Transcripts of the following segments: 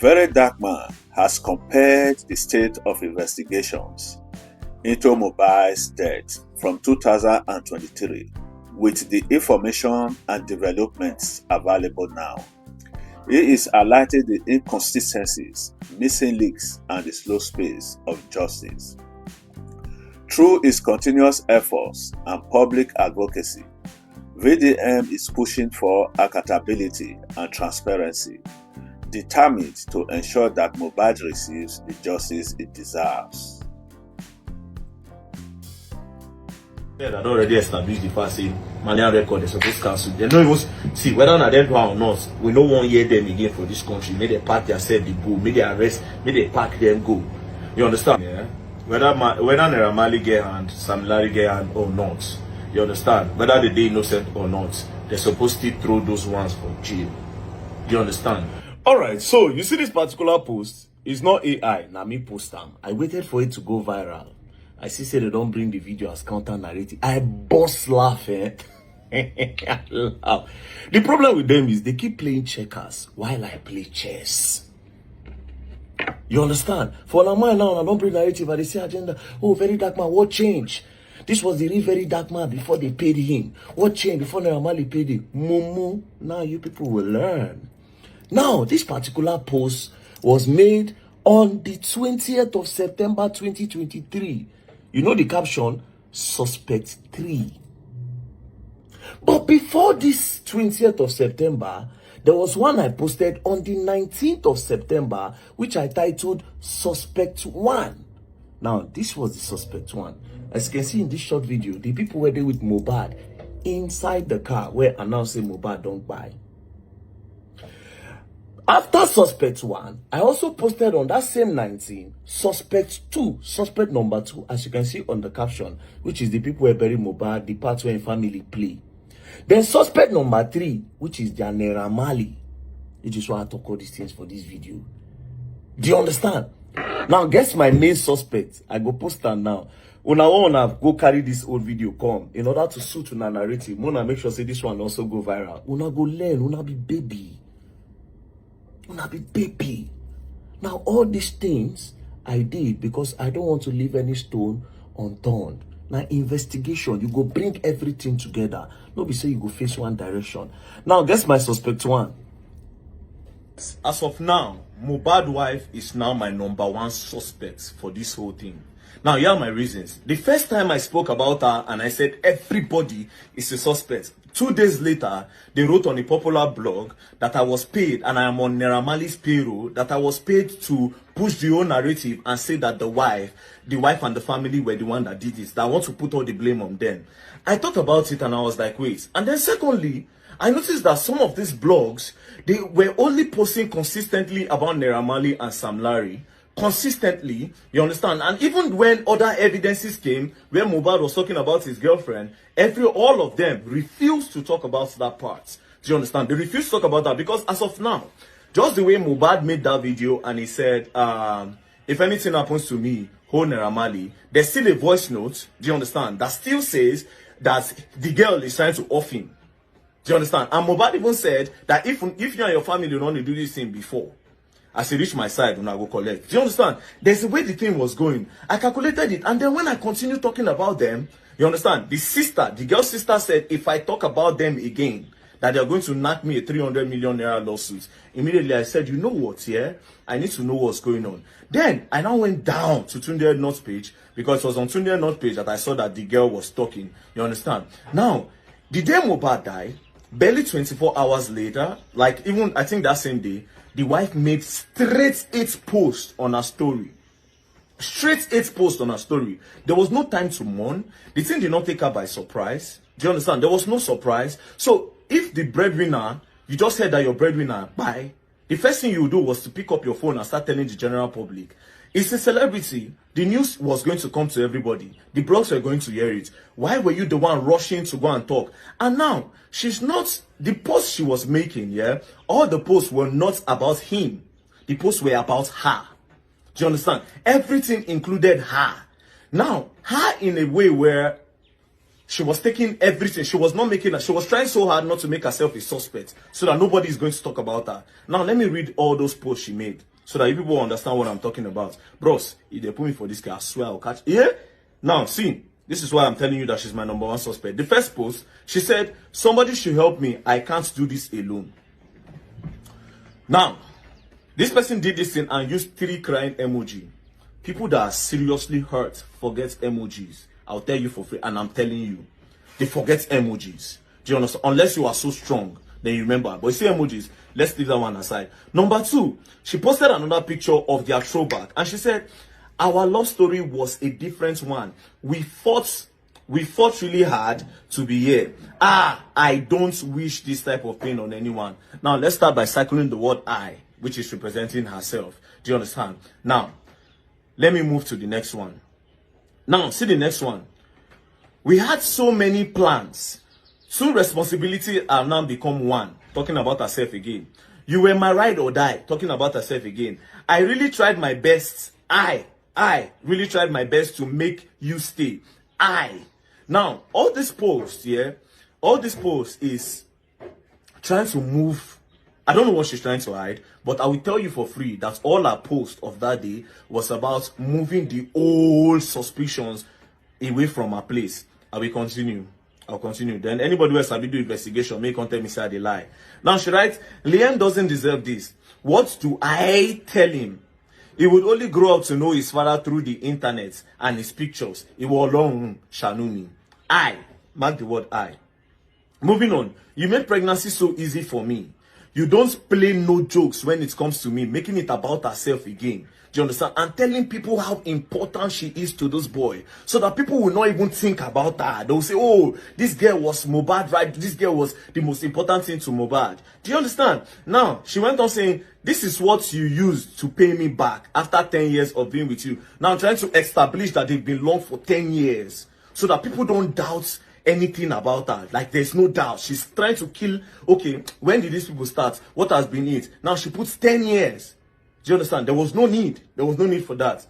VeryDarkMan has compared the state of investigations into Mohbad's death from 2023 with the information and developments available now. He is highlighting the inconsistencies, missing links, and the slow pace of justice. Through his continuous efforts and public advocacy, VDM is pushing for accountability and transparency, determined to ensure that Mohbad receives the justice it deserves. That already established the fact saying Malian record is supposed to cancel. They don't even see whether or them or not. We no one hear them again for this country. May they pack themselves, they go. May they arrest. May they pack them go. You understand? Yeah. Whether Naira Marley get hand, Sam Larry get hand or not. You understand? Whether they innocent or not, they're supposed to throw those ones for jail. You understand? Alright, so you see this particular post, it's not AI, now me post them. I waited for it to go viral. I see say they don't bring the video as counter narrative. I bust laugh, eh? I laugh. The problem with them is they keep playing checkers while I play chess. You understand? For a man now, I don't bring narrative, and they say agenda. Oh, VeryDarkMan, what changed? This was the real VeryDarkMan before they paid him. What changed before Naira Marley paid him? Mumu. Now you people will learn. Now, this particular post was made on the 20th of September 2023. You know the caption? Suspect 3. But before this 20th of September, there was one I posted on the 19th of September, which I titled Suspect 1. Now, this was the Suspect 1. As you can see in this short video, the people were there with Mohbad inside the car where announcing Mohbad don't buy. After Suspect 1, I also posted on that same 19, Suspect 2, Suspect number 2, as you can see on the caption, which is the people who bury Mohbad, the part where family play. Then Suspect number 3, which is their Naira Marley, which is why I talk all these things for this video. Do you understand? Now, guess my main suspect. I go post her now. Una wanna go carry this old video come in order to suit una narrative. Wanna make sure say this one also go viral. Una go learn. Una be baby. Una be baby. Now all these things I did because I don't want to leave any stone unturned. Now investigation, you go bring everything together. No be say you go face one direction. Now guess my suspect 1. As of now, Mohbad's wife is now my number 1 suspect for this whole thing. Now, here are my reasons. The first time I spoke about her and I said everybody is a suspect. 2 days later, they wrote on a popular blog that I was paid, and I am on Naira Marley's payroll, that I was paid to push the whole narrative and say that the wife and the family were the one that did this. That I want to put all the blame on them. I thought about it and I was like, wait. And then secondly, I noticed that some of these blogs, they were only posting consistently about Naira Marley and Sam Larry. Consistently, you understand? And even when other evidences came, where Mohbad was talking about his girlfriend, all of them refused to talk about that part. Do you understand? They refused to talk about that because as of now, just the way Mohbad made that video and he said, if anything happens to me, hold Naira Marley, there's still a voice note, do you understand, that still says that the girl is trying to off him. Do you understand? And Mohbad even said that if you and your family don't want to do this thing before, as I reach my side, when I go collect. Do you understand? There's a way the thing was going. I calculated it. And then when I continued talking about them, you understand? The girl's sister said, if I talk about them again, that they're going to knock me a 300 million naira lawsuit. Immediately I said, you know what, yeah? I need to know what's going on. Then I now went down to Tunde North's page, because it was on Tunde North's page that I saw that the girl was talking. You understand? Now, the day Mohbad died, barely 24 hours later, like even, I think that same day, the wife made straight 8 posts on her story. Straight 8 posts on her story. There was no time to mourn. The thing did not take her by surprise. Do you understand? There was no surprise. So, if the breadwinner, you just said that your breadwinner, bye, the first thing you do was to pick up your phone and start telling the general public. It's a celebrity. The news was going to come to everybody. The blogs were going to hear it. Why were you the one rushing to go and talk? And now, she's not, the posts she was making, yeah, all the posts were not about him. The posts were about her. Do you understand? Everything included her. Now, her in a way where she was taking everything. She was not making her. She was trying so hard not to make herself a suspect so that nobody is going to talk about her. Now, let me read all those posts she made. so that you people understand what I'm talking about. Bros, if they put me for this guy, I swear I'll catch. Yeah? Now, see, this is why I'm telling you that she's my number one suspect. The first post, she said, somebody should help me. I can't do this alone. Now, this person did this thing and used 3 crying emoji. People that are seriously hurt forget emojis. I'll tell you for free, and I'm telling you, they forget emojis. Do you understand? Unless you are so strong, then you remember. But you see emojis, let's leave that one aside. Number 2, she posted another picture of their throwback, and she said, our love story was a different one. We fought really hard to be here. I don't wish this type of pain on anyone. Now, let's start by circling the word I, which is representing herself. Do you understand? Now, let me move to the next one. Now, see the next one. We had so many plans. 2 responsibilities have now become 1. Talking about herself again. You were my ride or die. Talking about herself again. I really tried my best. I really tried my best to make you stay. Now, all this post, all this post is trying to move. I don't know what she's trying to hide, but I will tell you for free that all her post of that day was about moving the old suspicions away from her place. I will continue. I'll continue. Then anybody who has a video investigation may contact me say they lie. Now she writes, Liam doesn't deserve this. What do I tell him? He would only grow up to know his father through the internet and his pictures. He will alone Shanumi. I. Mark the word I. Moving on. You made pregnancy so easy for me. You don't play no jokes when it comes to me, making it about herself again. Do you understand? And telling people how important she is to this boy, so that people will not even think about her. They'll say, oh, this girl was Mohbad, right? This girl was the most important thing to Mohbad. Do you understand? Now, she went on saying, this is what you used to pay me back after 10 years of being with you. Now I'm trying to establish that they've been long for 10 years, so that people don't doubt anything about her. Like, there's no doubt. She's trying to kill. Okay, when did these people start? What has been it? Now she puts 10 years. Do you understand? There was no need. There was no need for that.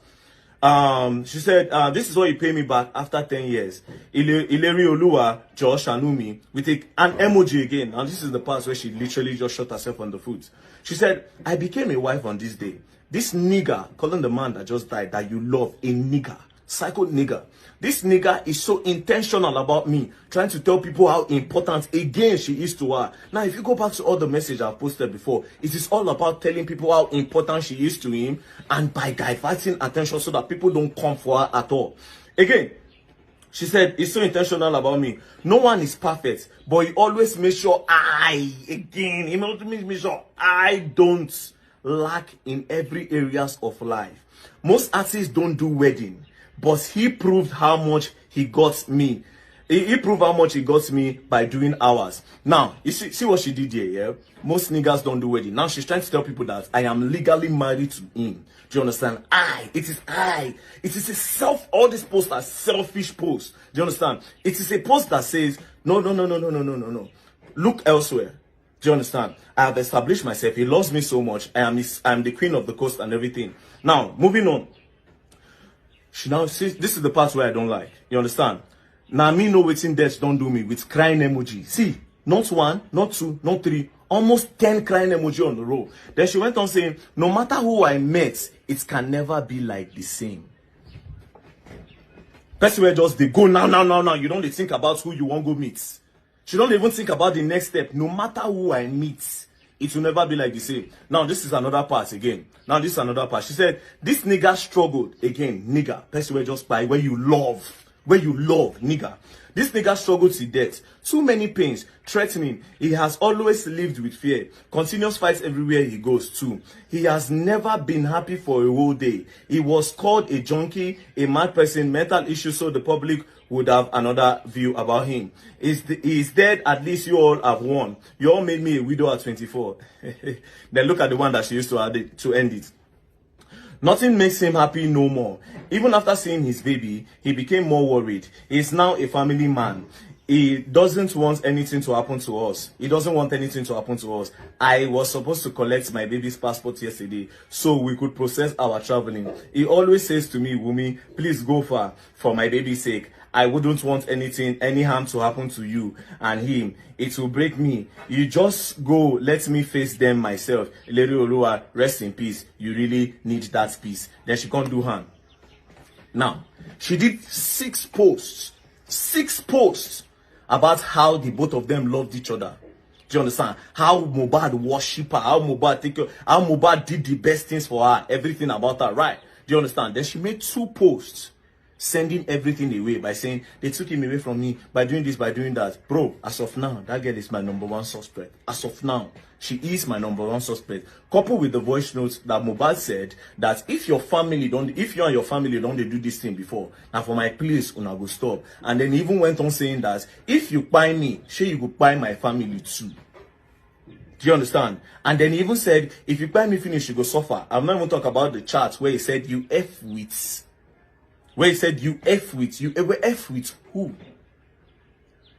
She said, this is what you pay me back after 10 years. Ileri Oluwa, Josh Anumi, with an emoji again. And this is the part where she literally just shot herself on the foot. She said, I became a wife on this day. This nigger, calling the man that just died, that you love, a nigger. Psycho nigger. This nigger is so intentional about me, trying to tell people how important again she is to her. Now, if you go back to all the messages I've posted before, it is all about telling people how important she is to him, and by diverting attention so that people don't come for her at all. Again, she said, it's so intentional about me. No one is perfect, but he always makes sure he makes sure I don't lack in every areas of life. Most artists don't do wedding, but he proved how much he got me. He proved how much he got me by doing hours. Now, you see what she did here, yeah? Most niggas don't do wedding. Now she's trying to tell people that I am legally married to him. Do you understand? It is I. It is a all these posts are selfish posts. Do you understand? It is a post that says, no. Look elsewhere. Do you understand? I have established myself. He loves me so much. I am the queen of the coast and everything. Now, moving on. She now says, this is the part where I don't like. You understand? Now me know waiting death don't do me with crying emoji. See, not 1, not 2, not 3, almost 10 crying emoji on the row. Then she went on saying, no matter who I met, it can never be like the same. Person where just they go now. You don't think about who you want to go meet. She don't even think about the next step. No matter who I meet, it will never be like the same. Now, this is another part again. She said, this nigga struggled. Again, nigga. Person where just by where you love, nigga. This nigga struggled to death. Too many pains, threatening. He has always lived with fear. Continuous fights everywhere he goes to. He has never been happy for a whole day. He was called a junkie, a mad person, mental issues, so the public would have another view about him. He's dead, at least you all have won. You all made me a widow at 24. Then look at the one that she used to add to end it. Nothing makes him happy no more. Even after seeing his baby, he became more worried. He is now a family man. he doesn't want anything to happen to us. He doesn't want anything to happen to us. I was supposed to collect my baby's passport yesterday so we could process our traveling. He always says to me, Wumi, please go far for my baby's sake. I wouldn't want any harm to happen to you and him. It will break me. You just go, let me face them myself. Lady Olua, rest in peace. You really need that peace. Then she can't do harm. Now, she did 6 posts about how the both of them loved each other. Do you understand? How Mohbad worship her, how Mohbad did the best things for her, everything about her, right? Do you understand? Then she made 2 posts sending everything away by saying they took him away from me by doing this, by doing that. Bro, as of now, that girl is my #1 suspect. As of now, she is my #1 suspect. Coupled with the voice notes that Mohbad said that if you and your family don't do this thing before, now for my place, una go stop. And then he even went on saying that if you buy me, sure you go buy my family too. Do you understand? And then he even said, if you buy me finish, you go suffer. I'm not even talking about the chat where he said you F with. Where he said you F with. You ever F with who?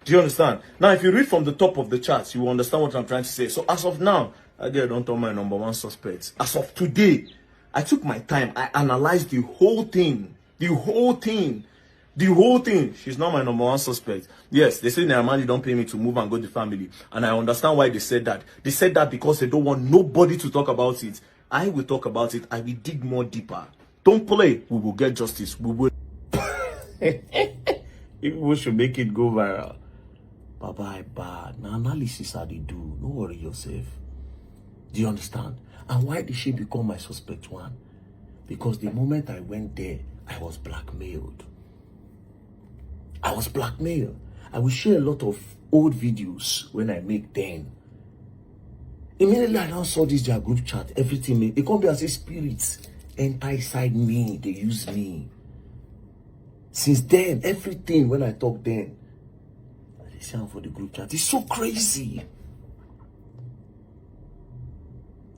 Do you understand? Now, if you read from the top of the charts, you will understand what I'm trying to say. So as of now, I don't tell my #1 suspect. As of today, I took my time. I analyzed the whole thing. She's not my #1 suspect. Yes, they say Naramani don't pay me to move and go to family. And I understand why they said that. They said that because they don't want nobody to talk about it. I will talk about it. I will dig more deeper. Don't play. We will get justice. We will. People should make it go viral. Bye bad. Now analysis how they do. Don't worry yourself. Do you understand? And why did she become my suspect one? Because the moment I went there, I was blackmailed. I will share a lot of old videos when I make them. Immediately I now saw this their group chat, everything. It can't be as a spirits enter inside me. They use me. Since then, everything when I talk then, I sound for the group chat. It's so crazy.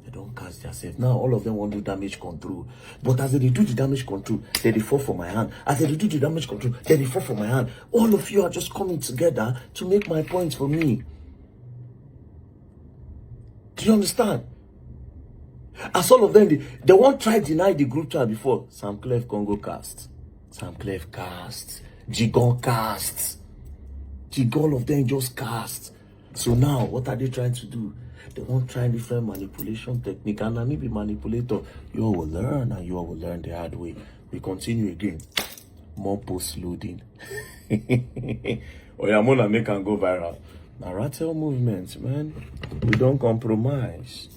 They don't catch themselves. Now all of them want to do damage control. But as they do the damage control, then they fall for my hand. As they do the damage control, then they fall for my hand. All of you are just coming together to make my points for me. Do you understand? As all of them, they won't try to deny the group chat before. Sam Clef Congo cast. Sam Clef cast. Jigon cast. All of them just cast. So now, what are they trying to do? They won't try different manipulation technique. And I may be manipulator. You all will learn, and you all will learn the hard way. We continue again. More post loading. Oyamona make and go viral. Narrative movements, man. We don't compromise.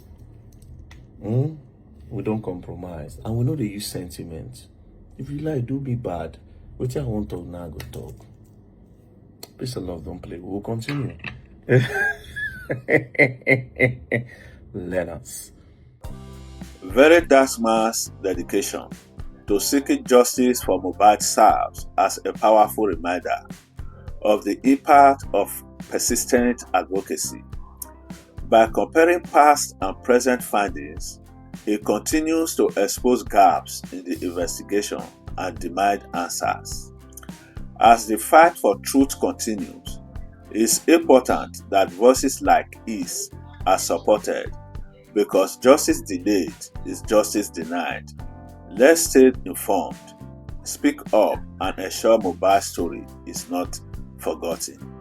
We don't compromise. And we know they use sentiments. If you like, do be bad. What I want to talk now, go talk. Peace and love, don't play. We will continue. Let us. VeryDarkMan's dedication to seeking justice for Mohbad serves as a powerful reminder of the impact of persistent advocacy. By comparing past and present findings, he continues to expose gaps in the investigation and demand answers. As the fight for truth continues, it is important that voices like his are supported, because justice delayed is justice denied. Let's stay informed, speak up, and ensure Mohbad's story is not forgotten.